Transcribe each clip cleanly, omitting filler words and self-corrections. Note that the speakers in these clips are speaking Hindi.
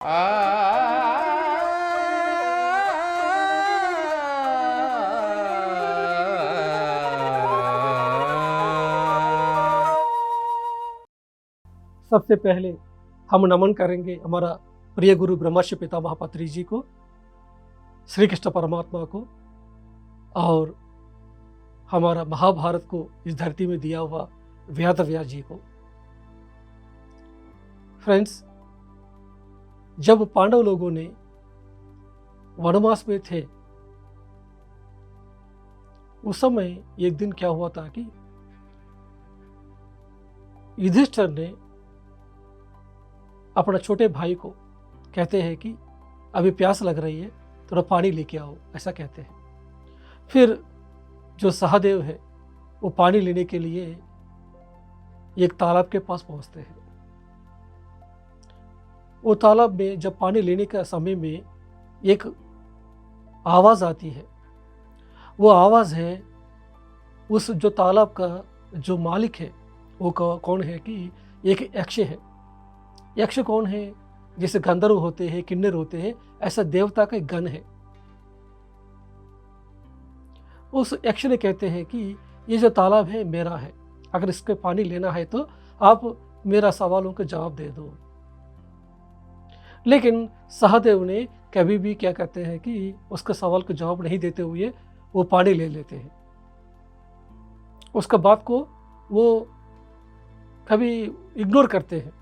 सबसे पहले हम नमन करेंगे हमारा प्रिय गुरु ब्रह्मर्षि पितामह पत्री जी को, श्री कृष्ण परमात्मा को और हमारा महाभारत को इस धरती में दिया हुआ व्यास व्यास जी को। फ्रेंड्स, जब पांडव लोगों ने वनवास में थे उस समय एक दिन क्या हुआ था कि युधिष्ठिर ने अपना छोटे भाई को कहते हैं कि अभी प्यास लग रही है, थोड़ा पानी लेके आओ, ऐसा कहते हैं। फिर जो सहदेव है वो पानी लेने के लिए एक तालाब के पास पहुंचते हैं। वो तालाब में जब पानी लेने का समय में एक आवाज़ आती है। वो आवाज़ है उस जो तालाब का जो मालिक है वो कौन है कि एक यक्ष है। यक्ष कौन है? जैसे गंधर्व होते हैं, किन्नर होते हैं, ऐसा देवता का एक गण है। उस यक्ष ने कहते हैं कि ये जो तालाब है मेरा है, अगर इसके पानी लेना है तो आप मेरा सवालों का जवाब दे दो। लेकिन सहदेव ने कभी भी क्या कहते हैं कि उसका सवाल का जवाब नहीं देते हुए वो पानी ले लेते हैं। उसका बात को वो कभी इग्नोर करते हैं।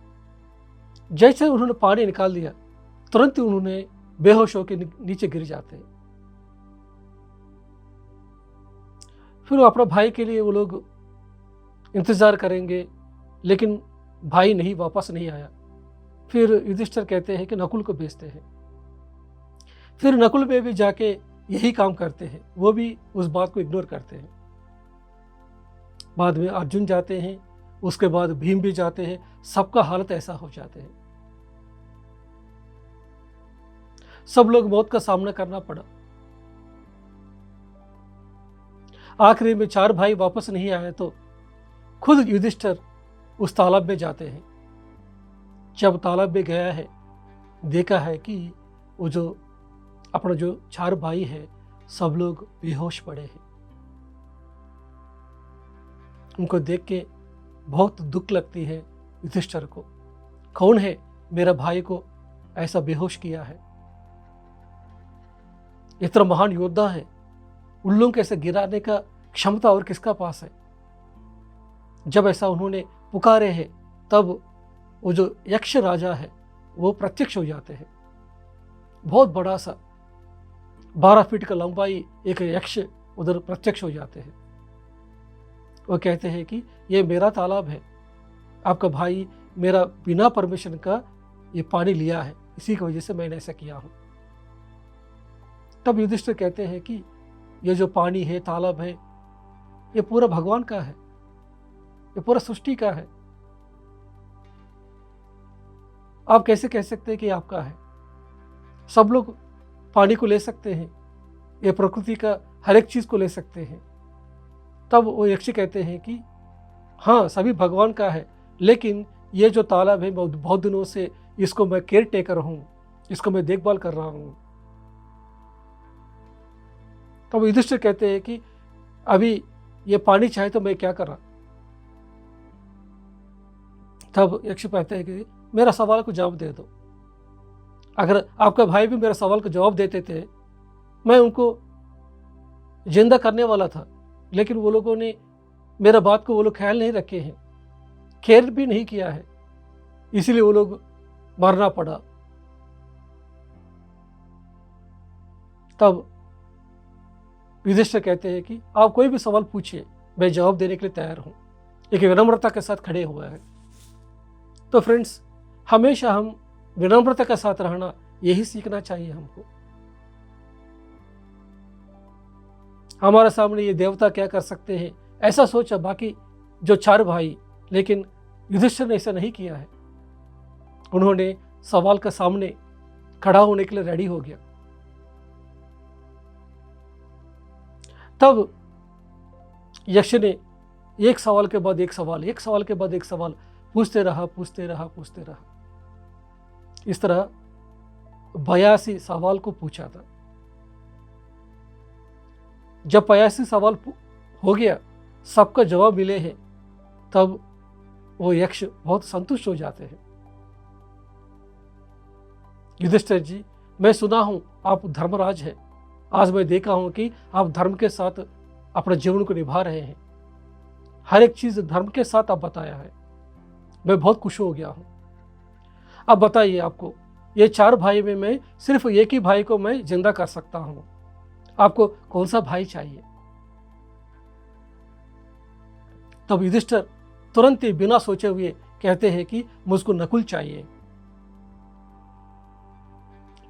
जैसे उन्होंने पानी निकाल दिया, तुरंत ही उन्होंने बेहोश होकर नीचे गिर जाते हैं। फिर वो अपना भाई के लिए वो लोग इंतजार करेंगे, लेकिन भाई नहीं, वापस नहीं आया। फिर युधिष्ठिर कहते हैं कि नकुल को भेजते हैं। फिर नकुल में भी जाके यही काम करते हैं, वो भी उस बात को इग्नोर करते हैं। बाद में अर्जुन जाते हैं, उसके बाद भीम भी जाते हैं। सबका हालत ऐसा हो जाते हैं, सब लोग मौत का सामना करना पड़ा। आखिरी में 4 भाई वापस नहीं आए तो खुद युधिष्ठिर उस तालाब में जाते हैं। जब तालाब में गया है, देखा है कि वो जो अपना जो 4 भाई है सब लोग बेहोश पड़े हैं। उनको देख के बहुत दुख लगती है युधिष्ठिर को। कौन है मेरा भाई को ऐसा बेहोश किया है? इतना महान योद्धा है, उन लोगों को ऐसे गिराने का क्षमता और किसका पास है? जब ऐसा उन्होंने पुकारे हैं तब वो जो यक्ष राजा है वो प्रत्यक्ष हो जाते हैं। बहुत बड़ा सा 12 फीट का लंबाई एक यक्ष उधर प्रत्यक्ष हो जाते हैं। वो कहते हैं कि ये मेरा तालाब है, आपका भाई मेरा बिना परमिशन का ये पानी लिया है, इसी की वजह से मैंने ऐसा किया हूं। तब युधिष्ठिर कहते हैं कि ये जो पानी है, तालाब है, ये पूरा भगवान का है, ये पूरा सृष्टि का है। आप कैसे कह सकते हैं कि आपका है? सब लोग पानी को ले सकते हैं, ये प्रकृति का हर एक चीज को ले सकते हैं। तब वो यक्ष कहते हैं कि हाँ, सभी भगवान का है, लेकिन ये जो तालाब है बहुत दिनों से इसको मैं केयर टेकर हूं, इसको मैं देखभाल कर रहा हूं। तब युधिष्ठिर कहते हैं कि अभी ये पानी चाहे तो मैं क्या करा? तब यक्ष कहते हैं कि मेरा सवाल को जवाब दे दो। अगर आपका भाई भी मेरा सवाल को जवाब देते थे, मैं उनको जिंदा करने वाला था, लेकिन वो लोगों ने मेरा बात को वो लोग ख्याल नहीं रखे हैं, केयर भी नहीं किया है, इसीलिए वो लोग मरना पड़ा। तब युधिष्ठिर कहते हैं कि आप कोई भी सवाल पूछिए, मैं जवाब देने के लिए तैयार हूं। एक विनम्रता के साथ खड़े हुए हैं। तो फ्रेंड्स, हमेशा हम विनम्रता के साथ रहना, यही सीखना चाहिए हमको। हमारे सामने ये देवता क्या कर सकते हैं, ऐसा सोचा बाकी जो 4 भाई, लेकिन युधिष्ठिर ने ऐसा नहीं किया है। उन्होंने सवाल के सामने खड़ा होने के लिए रेडी हो गया। तब यक्ष ने एक सवाल के बाद एक सवाल, एक सवाल के बाद एक सवाल पूछते रहा। इस तरह 82 सवाल को पूछा था। जब 82 सवाल हो गया, सबका जवाब मिले हैं, तब वो यक्ष बहुत संतुष्ट हो जाते हैं। युधिष्ठिर जी, मैं सुना हूं आप धर्मराज हैं। आज मैं देखा हूं कि आप धर्म के साथ अपने जीवन को निभा रहे हैं। हर एक चीज धर्म के साथ आप बताया है। मैं बहुत खुश हो गया हूं। अब बताइए, आपको ये 4 भाई में मैं सिर्फ एक ही भाई को मैं जिंदा कर सकता हूं। आपको कौन सा भाई चाहिए? तब युधिष्ठिर तुरंत ही बिना सोचे हुए कहते हैं कि मुझको नकुल चाहिए।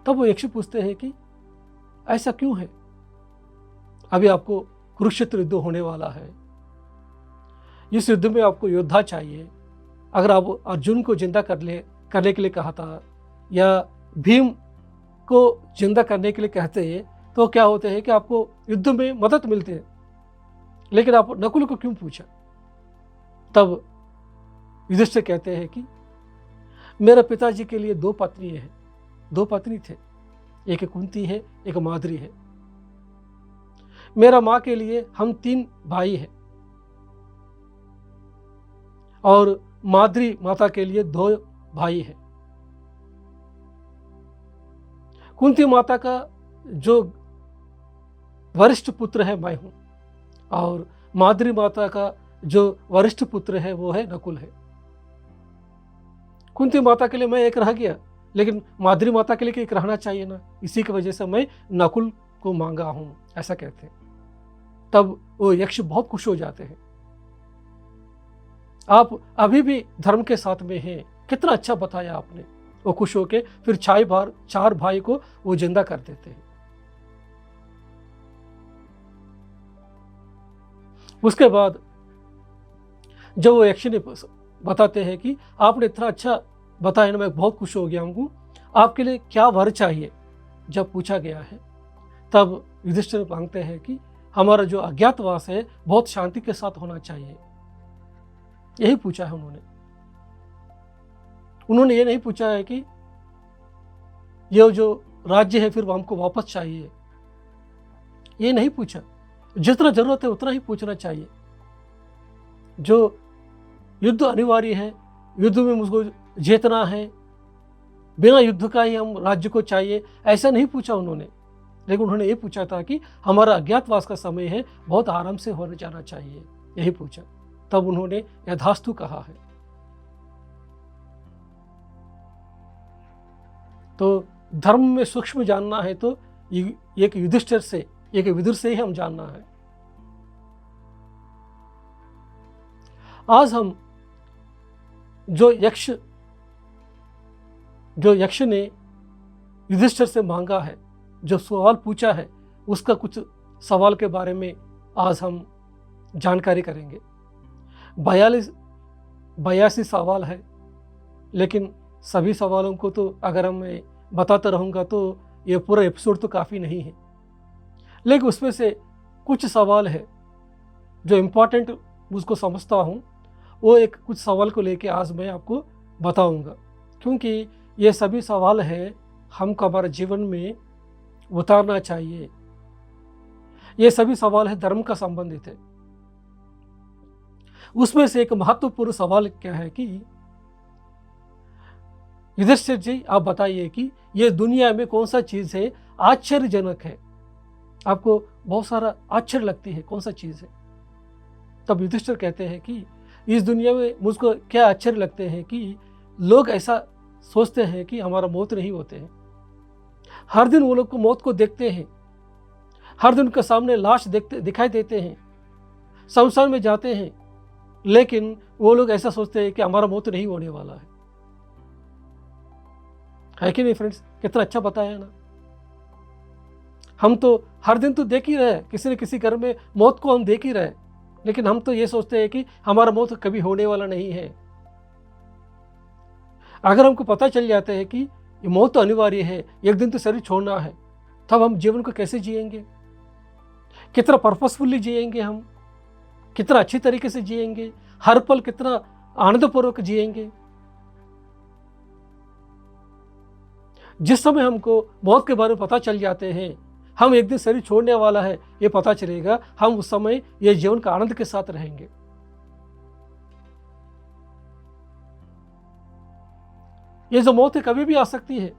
तब वो यक्ष पूछते हैं कि ऐसा क्यों है? अभी आपको कुरुक्षेत्र युद्ध होने वाला है। इस युद्ध में आपको योद्धा चाहिए। अगर आप अर्जुन को जिंदा करने के लिए कहा था, या भीम को जिंदा करने के लिए कहते हैं, तो क्या होते हैं कि आपको युद्ध में मदद मिलती है। लेकिन आप नकुल को क्यों पूछा? तब युधिष्ठिर कहते हैं कि मेरे पिताजी के लिए 2 पत्नी हैं। 2 पत्नी थे, एक कुंती है, एक माद्री है। मेरा माँ के लिए हम 3 भाई हैं, और माद्री माता के लिए 2 भाई हैं। कुंती माता का जो वरिष्ठ पुत्र है मैं हूं, और माद्री माता का जो वरिष्ठ पुत्र है वो है नकुल है। कुंती माता के लिए मैं एक रह गया, लेकिन माद्री माता के लिए एक रहना चाहिए ना, इसी की वजह से मैं नकुल को मांगा हूं, ऐसा कहते हैं। तब वो यक्ष बहुत खुश हो जाते हैं। आप अभी भी धर्म के साथ में हैं, कितना अच्छा बताया आपने। वो खुश होके फिर 4 भाई को वो जिंदा कर देते हैं। उसके बाद जब वो यक्ष ने बताते हैं कि आपने इतना अच्छा बताया ना, मैं बहुत खुश हो गया हूँ, आपके लिए क्या वर चाहिए? जब पूछा गया है, तब युधिष्ठिर मांगते हैं कि हमारा जो अज्ञातवास है बहुत शांति के साथ होना चाहिए। यही पूछा है उन्होंने ये नहीं पूछा है कि ये जो राज्य है फिर हमको वापस चाहिए, ये नहीं पूछा। जितना जरूरत है उतना ही पूछना चाहिए। जो युद्ध अनिवार्य है, युद्ध में मुझको जीतना है, बिना युद्ध का ही हम राज्य को चाहिए, ऐसा नहीं पूछा उन्होंने। लेकिन उन्होंने ये पूछा था कि हमारा अज्ञातवास का समय है, बहुत आराम से होने जाना चाहिए, यही पूछा। तब उन्होंने यथास्तु कहा है। तो धर्म में सूक्ष्म जानना है तो एक युधिष्ठिर से, एक विदुर से ही हम जानना है। आज हम जो यक्ष ने युधिष्ठिर से मांगा है, जो सवाल पूछा है, उसका कुछ सवाल के बारे में आज हम जानकारी करेंगे। 82 सवाल है, लेकिन सभी सवालों को तो अगर मैं बताता रहूँगा तो ये पूरा एपिसोड तो काफ़ी नहीं है। लेकिन उसमें से कुछ सवाल है जो इम्पोर्टेंट मुझको समझता हूँ, वो एक कुछ सवाल को लेके आज मैं आपको बताऊँगा, क्योंकि ये सभी सवाल है हमको हमारे जीवन में उतारना चाहिए। ये सभी सवाल है धर्म का संबंधित है। उसमें से एक महत्वपूर्ण सवाल क्या है कि युधिष्ठिर जी आप बताइए कि ये दुनिया में कौन सा चीज है आश्चर्यजनक है, आपको बहुत सारा आश्चर्य लगती है, कौन सा चीज है? तब युधिष्ठिर कहते हैं कि इस दुनिया में मुझको क्या आश्चर्य लगते हैं कि लोग ऐसा सोचते हैं कि हमारा मौत नहीं होते हैं। हर दिन वो लोग को मौत को देखते हैं, हर दिन उनके सामने लाश दिखाई देते हैं, शमशान में जाते हैं, लेकिन वो लोग ऐसा सोचते हैं कि हमारा मौत नहीं होने वाला है कि नहीं फ्रेंड्स? कितना अच्छा बताया ना। हम तो हर दिन तो देख ही रहे, किसी न किसी घर में मौत को हम देख ही रहे, लेकिन हम तो ये सोचते हैं कि हमारा मौत कभी होने वाला नहीं है। अगर हमको पता चल जाता है कि ये मौत तो अनिवार्य है, एक दिन तो शरीर छोड़ना है, तब हम जीवन को कैसे जिएंगे? कितना पर्पसफुली जिएंगे हम, कितना अच्छी तरीके से जिएंगे, हर पल कितना आनंदपूर्वक जिएंगे। जिस समय हमको मौत के बारे में पता चल जाते हैं, हम एक दिन शरीर छोड़ने वाला है ये पता चलेगा, हम उस समय ये जीवन का आनंद के साथ रहेंगे। ये जो मौत है कभी भी आ सकती है।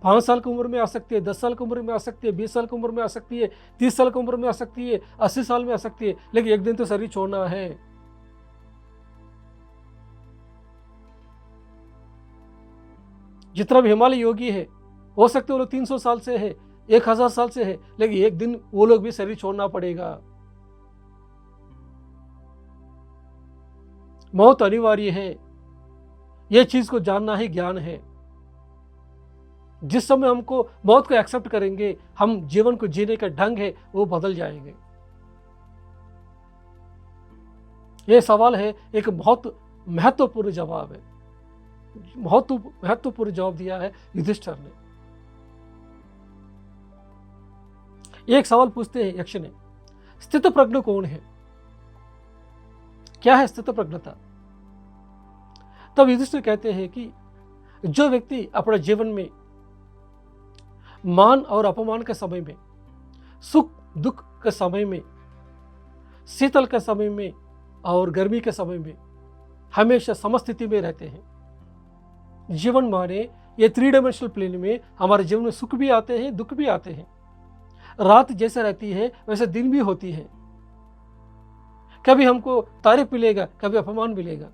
5 साल की उम्र में आ सकती है, 10 साल की उम्र में आ सकती है, 20 साल की उम्र में आ सकती है, 30 साल की उम्र में आ सकती है, 80 साल में आ सकती है, लेकिन एक दिन तो शरीर छोड़ना है। जितना भी हिमालय योगी है, हो सकते वो लोग 300 साल से है, 1000 साल से है, लेकिन एक दिन वो लोग भी शरीर छोड़ना पड़ेगा। मौत अनिवार्य है, यह चीज को जानना ही ज्ञान है। जिस समय हमको मौत को एक्सेप्ट करेंगे, हम जीवन को जीने का ढंग है वो बदल जाएंगे। यह सवाल है, एक बहुत महत्वपूर्ण जवाब है, बहुत महत्वपूर्ण जवाब दिया है युधिष्ठिर ने। एक सवाल पूछते हैं यक्ष ने, स्थित प्रज्ञ कौन है? क्या है स्थित प्रज्ञता? तब युधिष्ठिर कहते हैं कि जो व्यक्ति अपने जीवन में मान और अपमान के समय में, सुख दुख के समय में, शीतल के समय में और गर्मी के समय में हमेशा समस्थिति में रहते हैं। जीवन माने ये 3 डायमेंशनल प्लेन में हमारे जीवन में सुख भी आते हैं, दुख भी आते हैं। रात जैसे रहती है वैसे दिन भी होती है। कभी हमको तारीफ मिलेगा, कभी अपमान मिलेगा,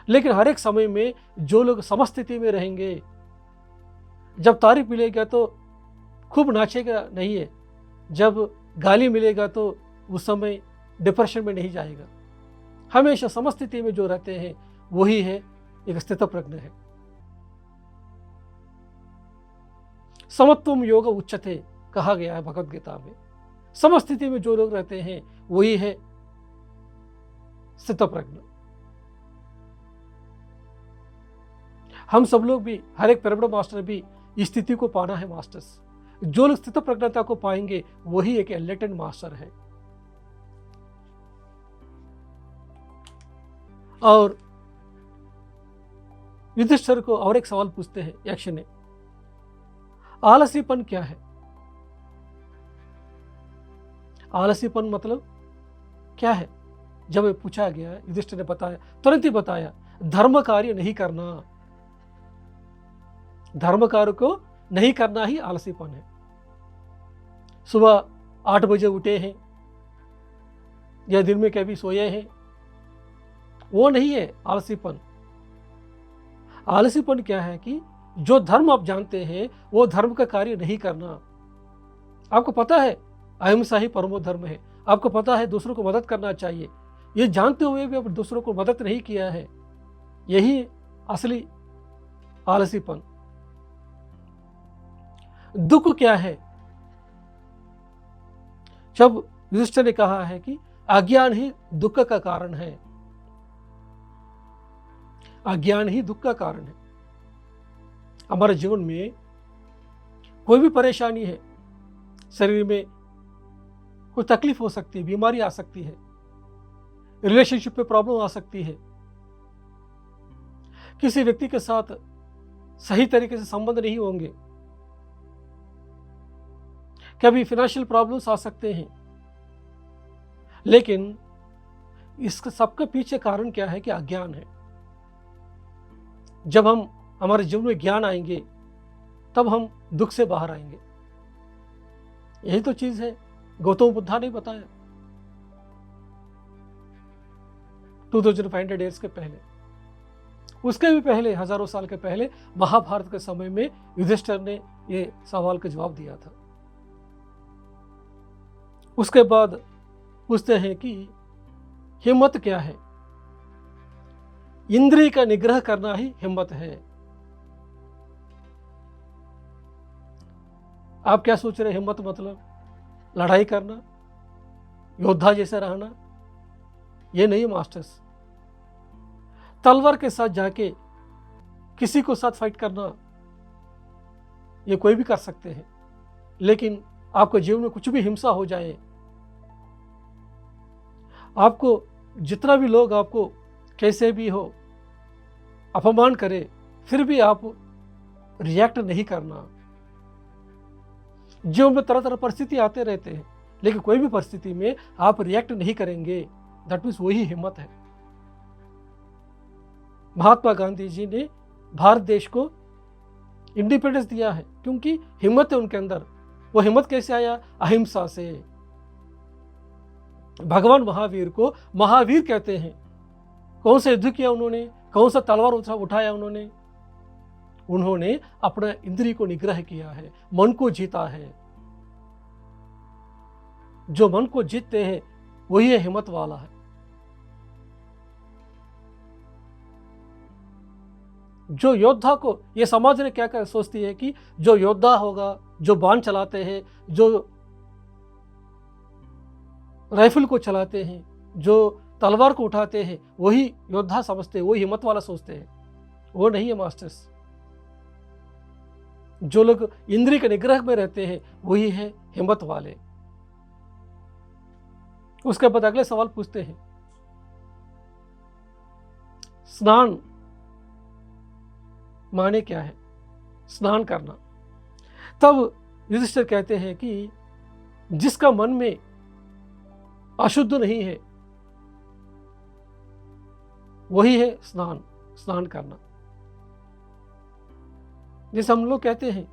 लेकिन हर एक समय में जो लोग समस्थिति में रहेंगे, जब तारीफ मिलेगा तो खूब नाचेगा नहीं है, जब गाली मिलेगा तो उस समय डिप्रेशन में नहीं जाएगा। हमेशा समस्थिति में जो रहते हैं वही है एक स्थित प्रज्ञ है। समत्वम योग उच्चते कहा गया है भगवद गीता में। समस्थिति में जो लोग रहते हैं वही है स्थित प्रज्ञ। हम सब लोग भी, हर एक पिरामिड मास्टर भी इस स्थिति को पाना है मास्टर्स। जो लोग स्थित प्रज्ञता को पाएंगे वही एक एनलाइटेंड मास्टर है। और युधिष्ठिर को और एक सवाल पूछते हैं यक्ष ने, आलसीपन क्या है? आलसीपन मतलब क्या है? जब पूछा गया, युधिष्ठिर ने बताया, तुरंत ही बताया, धर्म कार्य नहीं करना। धर्म कार्य को नहीं करना ही आलसीपन है। सुबह 8 बजे उठे हैं या दिन में कभी सोए हैं, वो नहीं है आलसीपन। आलसीपन क्या है कि जो धर्म आप जानते हैं वो धर्म का कार्य नहीं करना। आपको पता है अहिंसा ही परमो धर्म है, आपको पता है दूसरों को मदद करना चाहिए, ये जानते हुए भी आप दूसरों को मदद नहीं किया है, यही असली आलसीपन। दुख क्या है? जब युधिष्ठिर ने कहा है कि अज्ञान ही दुख का कारण है, अज्ञान ही दुख का कारण है। हमारे जीवन में कोई भी परेशानी है, शरीर में कोई तकलीफ हो सकती है, बीमारी आ सकती है, रिलेशनशिप में प्रॉब्लम आ सकती है, किसी व्यक्ति के साथ सही तरीके से संबंध नहीं होंगे, कभी फाइनेंशियल प्रॉब्लम्स आ सकते हैं। लेकिन इसके सबके पीछे कारण क्या है कि अज्ञान है। जब हम हमारे जीवन में ज्ञान आएंगे तब हम दुख से बाहर आएंगे। यही तो चीज है, गौतम बुद्धा ने बताया 2500 ईयर्स के पहले। उसके भी पहले, हजारों साल के पहले, महाभारत के समय में युधिष्ठिर ने ये सवाल का जवाब दिया था। उसके बाद पूछते हैं कि हिम्मत क्या है? इंद्रिय का निग्रह करना ही हिम्मत है। आप क्या सोच रहे हैं? हिम्मत मतलब लड़ाई करना, योद्धा जैसे रहना? ये नहीं मास्टर्स। तलवार के साथ जाके किसी को साथ फाइट करना ये कोई भी कर सकते हैं, लेकिन आपको जीवन में कुछ भी हिंसा हो जाए, आपको जितना भी लोग आपको कैसे भी हो अपमान करे, फिर भी आप रिएक्ट नहीं करना। जीवन में तरह तरह परिस्थिति आते रहते हैं, लेकिन कोई भी परिस्थिति में आप रिएक्ट नहीं करेंगे, दैट मीन्स वही हिम्मत है। महात्मा गांधी जी ने भारत देश को इंडिपेंडेंस दिया है क्योंकि हिम्मत है उनके अंदर। वो हिम्मत कैसे आया? अहिंसा से। भगवान महावीर को महावीर कहते हैं। कौन सा युद्ध किया उन्होंने? कौन सा तलवार उठाया उन्होंने? उन्होंने अपना इंद्रिय को निग्रह किया है, मन को जीता है। जो मन को जीतते हैं वही है हिम्मत वाला है। जो योद्धा को, ये समाज ने क्या सोचती है कि जो योद्धा होगा, जो बाण चलाते हैं, जो राइफल को चलाते हैं, जो तलवार को उठाते हैं, वही योद्धा समझते हैं, वही हिम्मत वाला सोचते हैं। वो नहीं है मास्टर्स। जो लोग इंद्रिय के निग्रह में रहते हैं वही है हिम्मत वाले। उसके बाद अगले सवाल पूछते हैं, स्नान माने क्या है? स्नान करना। तब युधिष्ठिर कहते हैं कि जिसका मन में अशुद्ध नहीं है वही है स्नान करना। जैसे हम लोग कहते हैं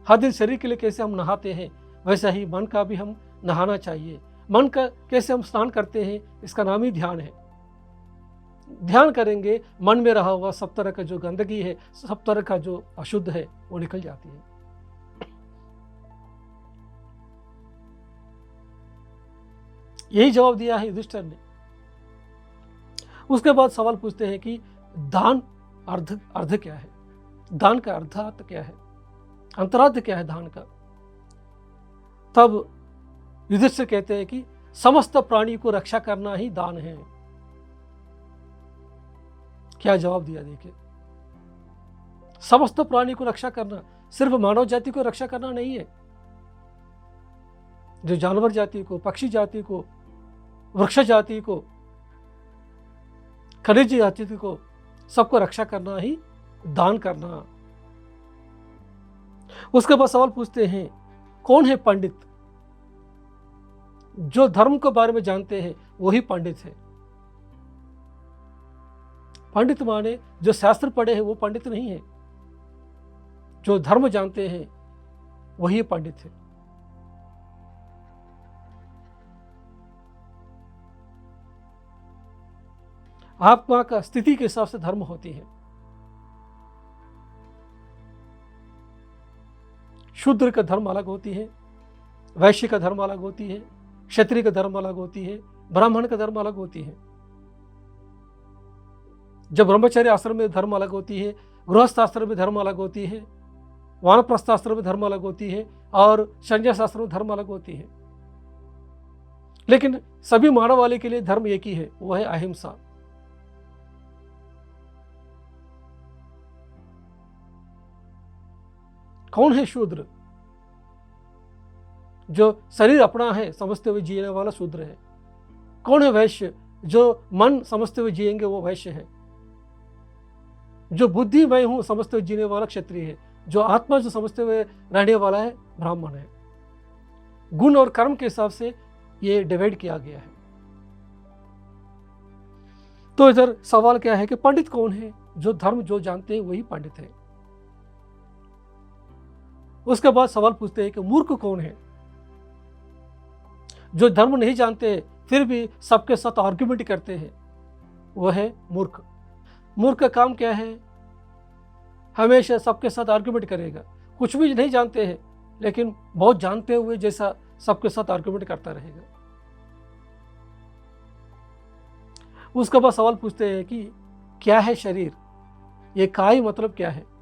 हर दिन शरीर के लिए कैसे हम नहाते हैं, वैसा ही मन का भी हम नहाना चाहिए। मन का कैसे हम स्नान करते हैं, इसका नाम ही ध्यान है। ध्यान करेंगे, मन में रहा हुआ सब तरह का जो गंदगी है, सब तरह का जो अशुद्ध है, वो निकल जाती है। यही जवाब दिया है युधिष्ठिर ने। उसके बाद सवाल पूछते हैं कि दान अर्थ क्या है? दान का अर्थात क्या है? अंतरार्थ क्या है दान का? तब युधिष्ठिर कहते हैं कि समस्त प्राणी को रक्षा करना ही दान है। क्या जवाब दिया देखिए। समस्त प्राणी को रक्षा करना सिर्फ मानव जाति को रक्षा करना नहीं है। जो जानवर जाति को, पक्षी जाति को, वृक्ष जाति को, खनिज जाति को, सबको रक्षा करना ही दान करना। उसके बाद सवाल पूछते हैं, कौन है पंडित? जो धर्म के बारे में जानते हैं वही पंडित है। पंडित माने जो शास्त्र पढ़े हैं वो पंडित नहीं है। जो धर्म जानते हैं वही पंडित है। आत्मा का स्थिति के हिसाब से धर्म होती है। शूद्र का धर्म अलग होती है, वैश्य का धर्म अलग होती है, क्षत्रिय का धर्म अलग होती है, ब्राह्मण का धर्म अलग होती है। जब ब्रह्मचर्य आश्रम में धर्म अलग होती है, गृहस्थ आश्रम में धर्म अलग होती है, वानप्रस्थ आश्रम में धर्म अलग होती है, और संन्यास आश्रम में धर्म अलग होती है। लेकिन सभी मानव वाले के लिए धर्म एक ही है, वो है अहिंसा। कौन है शूद्र? जो शरीर अपना है समझते हुए जीने वाला शूद्र है। कौन है वैश्य? जो मन समझते हुए जिएंगे वो वैश्य है। जो बुद्धि मैं हूं समझते हुए जीने वाला क्षत्रिय है। जो आत्मा जो समझते हुए रहने वाला है ब्राह्मण है। गुण और कर्म के हिसाब से ये डिवाइड किया गया है। तो इधर सवाल क्या है कि पंडित कौन है? जो धर्म जो जानते हैं वही पंडित है। उसके बाद सवाल पूछते हैं कि मूर्ख कौन है? जो धर्म नहीं जानते फिर भी सबके साथ आर्ग्यूमेंट करते हैं, वह है मूर्ख। मूर्ख का काम क्या है? हमेशा सबके साथ आर्ग्यूमेंट करेगा। कुछ भी नहीं जानते हैं लेकिन बहुत जानते हुए जैसा सबके साथ आर्ग्यूमेंट करता रहेगा। उसके बाद सवाल पूछते हैं कि क्या है शरीर? ये काय मतलब क्या है?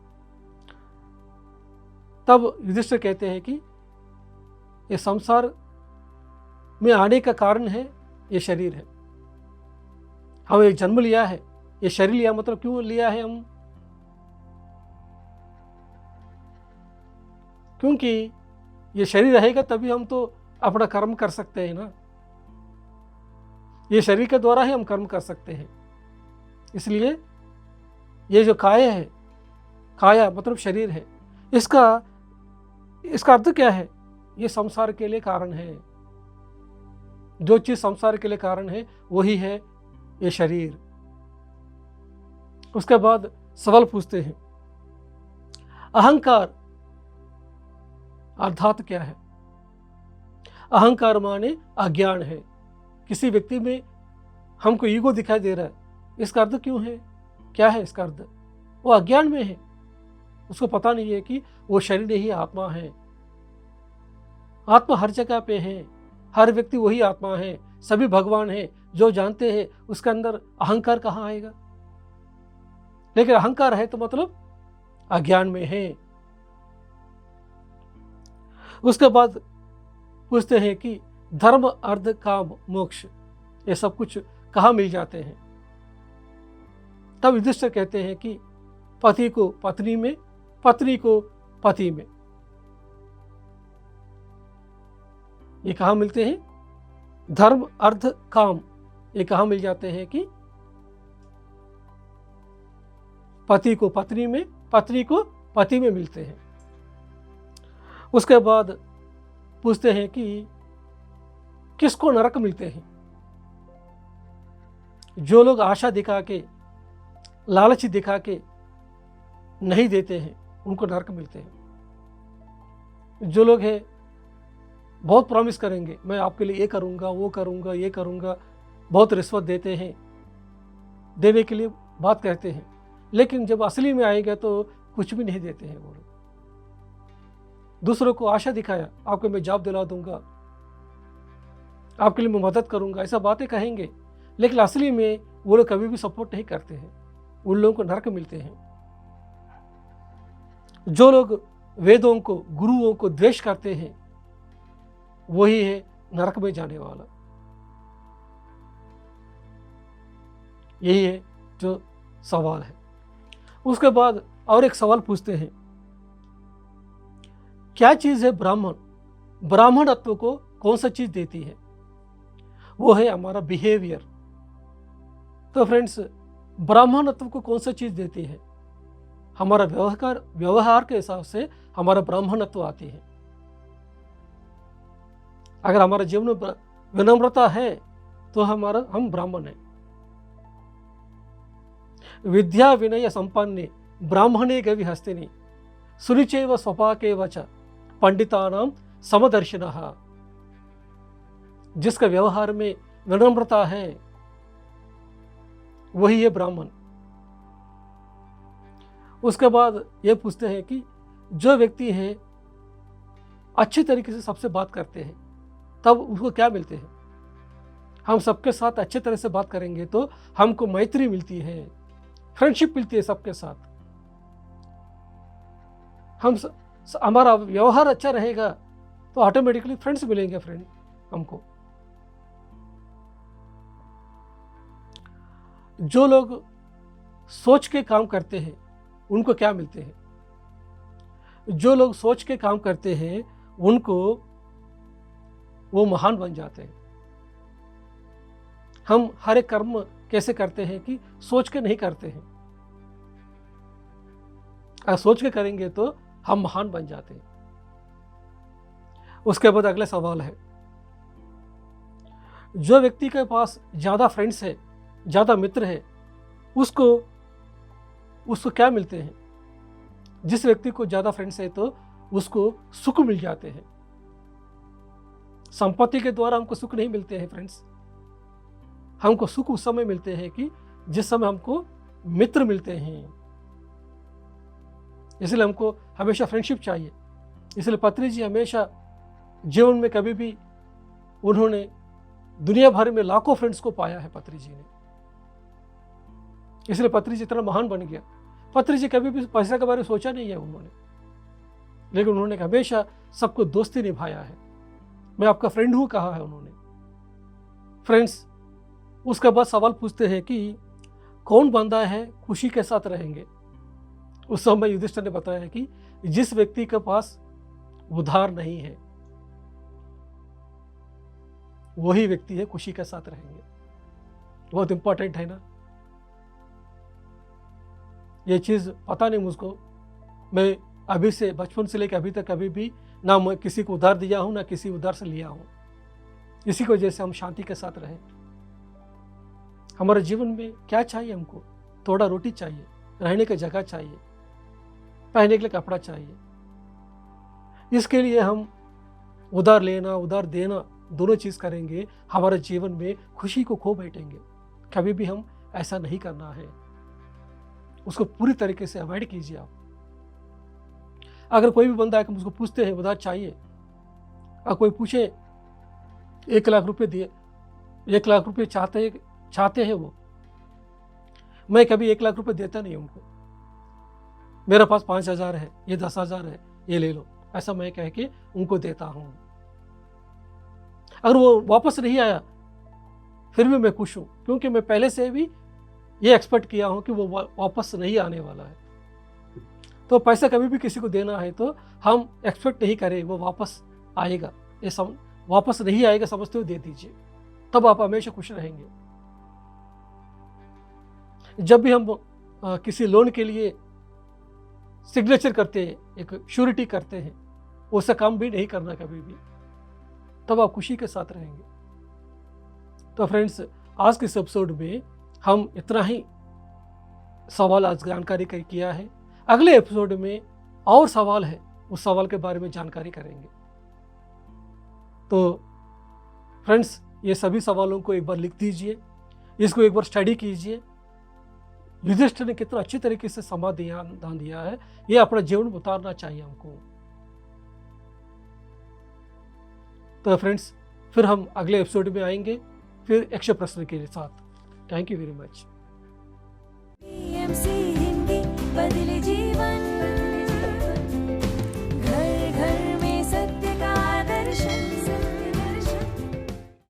तब युधिष्ठिर कहते हैं कि ये संसार में आने का कारण है ये शरीर है। हम एक जन्म लिया है, ये शरीर लिया मतलब क्यों लिया है हम? क्योंकि ये शरीर रहेगा तभी हम तो अपना कर्म कर सकते हैं ना। ये शरीर के द्वारा ही हम कर्म कर सकते हैं। इसलिए ये जो काया है, काया मतलब शरीर है, इसका इसका अर्थ क्या है? ये संसार के लिए कारण है। जो चीज संसार के लिए कारण है वही है ये शरीर। उसके बाद सवाल पूछते हैं, अहंकार अर्थात क्या है? अहंकार माने अज्ञान है। किसी व्यक्ति में हमको ईगो दिखाई दे रहा है, इसका अर्थ क्यों है? क्या है इसका अर्थ? वो अज्ञान में है, उसको पता नहीं है कि वो शरीर ही आत्मा है। आत्मा हर जगह पे है, हर व्यक्ति वही आत्मा है, सभी भगवान है। जो जानते हैं उसके अंदर अहंकार कहाँ आएगा? लेकिन अहंकार है तो मतलब अज्ञान में है। उसके बाद पूछते हैं कि धर्म अर्थ काम मोक्ष ये सब कुछ कहाँ मिल जाते हैं? तब युधिष्ठिर कहते हैं कि पति को पत्नी में, पत्नी को पति में। ये कहाँ मिलते हैं? धर्म अर्थ काम ये कहाँ मिल जाते हैं? कि पति को पत्नी में, पत्नी को पति में मिलते हैं। उसके बाद पूछते हैं कि किसको नरक मिलते हैं? जो लोग आशा दिखा के, लालच दिखा के नहीं देते हैं उनको नरक मिलते हैं। जो लोग हैं बहुत प्रॉमिस करेंगे, मैं आपके लिए ये करूंगा, वो करूंगा, ये करूंगा, बहुत रिश्वत देते हैं, देने के लिए बात कहते हैं, लेकिन जब असली में आएगा तो कुछ भी नहीं देते हैं। वो लोग दूसरों को आशा दिखाया, आपको मैं जॉब दिला दूंगा, आपके लिए मैं मदद करूंगा, ऐसा बातें कहेंगे, लेकिन असली में वो लोग कभी भी सपोर्ट नहीं करते हैं। उन लोगों को नरक मिलते हैं। जो लोग वेदों को, गुरुओं को द्वेष करते हैं वही है नरक में जाने वाला। यही है जो सवाल है। उसके बाद और एक सवाल पूछते हैं, क्या चीज है ब्राह्मण? ब्राह्मणत्व को कौन सा चीज देती है? वो है हमारा बिहेवियर। तो फ्रेंड्स, ब्राह्मणत्व को कौन सा चीज देती है? हमारा व्यवहार के हिसाब से हमारा ब्राह्मणत्व आती है। अगर हमारा जीवन में विनम्रता है तो हम ब्राह्मण हैं। विद्या विनय संपन्ने ब्राह्मणे गवि हस्तिनि सुरुचैव स्वपाकेव च पंडितानां समदर्शिनः। जिसका व्यवहार में विनम्रता है वही है ब्राह्मण। उसके बाद ये पूछते हैं कि जो व्यक्ति है अच्छी तरीके से सबसे बात करते हैं तब उसको क्या मिलते हैं? हम सबके साथ अच्छे तरह से बात करेंगे तो हमको मैत्री मिलती है, फ्रेंडशिप मिलती है सबके साथ। हमारा व्यवहार अच्छा रहेगा तो ऑटोमेटिकली फ्रेंड्स मिलेंगे फ्रेंड हमको। जो लोग सोच के काम करते हैं उनको क्या मिलते हैं? जो लोग सोच के काम करते हैं उनको वो महान बन जाते हैं। हम हर एक कर्म कैसे करते हैं कि सोच के नहीं करते हैं। अगर सोच के करेंगे तो हम महान बन जाते हैं। उसके बाद अगला सवाल है, जो व्यक्ति के पास ज्यादा फ्रेंड्स है, ज्यादा मित्र है, उसको क्या मिलते हैं? जिस व्यक्ति को ज्यादा फ्रेंड्स है तो उसको सुख मिल जाते हैं। संपत्ति के द्वारा हमको सुख नहीं मिलते हैं फ्रेंड्स। हमको सुख उस समय मिलते हैं कि जिस समय हमको मित्र मिलते हैं। इसलिए हमको हमेशा फ्रेंडशिप चाहिए। इसलिए पत्री जी हमेशा जीवन में कभी भी उन्होंने दुनिया भर में लाखों फ्रेंड्स को पाया है पत्री जी ने। इसलिए पत्री जी इतना महान बन गया। पत्री जी कभी भी पैसा के बारे में सोचा नहीं है उन्होंने, लेकिन उन्होंने हमेशा सबको दोस्ती निभाया है। मैं आपका फ्रेंड हूं कहा है उन्होंने। फ्रेंड्स, उसके बाद सवाल पूछते हैं कि कौन बंदा है खुशी के साथ रहेंगे? उस समय युधिष्ठिर ने बताया कि जिस व्यक्ति के पास उधार नहीं है वही व्यक्ति है खुशी के साथ रहेंगे। बहुत इंपॉर्टेंट है ना ये चीज? पता नहीं मुझको, मैं अभी से बचपन से लेकर अभी तक कभी भी ना मैं किसी को उधार दिया हूँ ना किसी उधार से लिया हूँ। इसी की वजह से हम शांति के साथ रहें। हमारे जीवन में क्या चाहिए? हमको थोड़ा रोटी चाहिए, रहने की जगह चाहिए, पहनने के लिए कपड़ा चाहिए। इसके लिए हम उधार लेना उधार देना दोनों चीज़ करेंगे, हमारे जीवन में खुशी को खो बैठेंगे। कभी भी हम ऐसा नहीं करना है, उसको पूरी तरीके से अवॉइड कीजिए आप। अगर कोई भी बंदा आकर मुझको पूछते हैं उधार चाहिए, और कोई पूछे 1,00,000 रुपये दिए, 1,00,000 रुपये चाहते हैं वो, मैं कभी 1,00,000 रुपये देता नहीं उनको। मेरे पास 5,000 है, ये 10,000 है, ये ले लो, ऐसा मैं कह के उनको देता हूँ। अगर वो वापस नहीं आया फिर भी मैं खुश हूँ, क्योंकि मैं पहले से भी ये एक्सपेक्ट किया हूँ कि वो वापस नहीं आने वाला है। तो पैसा कभी भी किसी को देना है तो हम एक्सपेक्ट नहीं करें वो वापस आएगा, वापस नहीं आएगा समझते हुए दे दीजिए, तब आप हमेशा खुश रहेंगे। जब भी हम किसी लोन के लिए सिग्नेचर करते हैं, एक श्योरिटी करते हैं, वैसा काम भी नहीं करना कभी भी, तब आप खुशी के साथ रहेंगे। तो फ्रेंड्स, आज के इस एपिसोड में हम इतना ही सवाल आज जानकारी किया है। अगले एपिसोड में और सवाल है, उस सवाल के बारे में जानकारी करेंगे। तो फ्रेंड्स, ये सभी सवालों को एक बार लिख दीजिए, इसको एक बार स्टडी कीजिए। युधिष्ठिर ने कितना अच्छी तरीके से समाधान दिया है, ये अपना जीवन में उतारना चाहिए हमको। तो फ्रेंड्स, फिर हम अगले एपिसोड में आएंगे, फिर 100 प्रश्न के साथ। Thank you very much.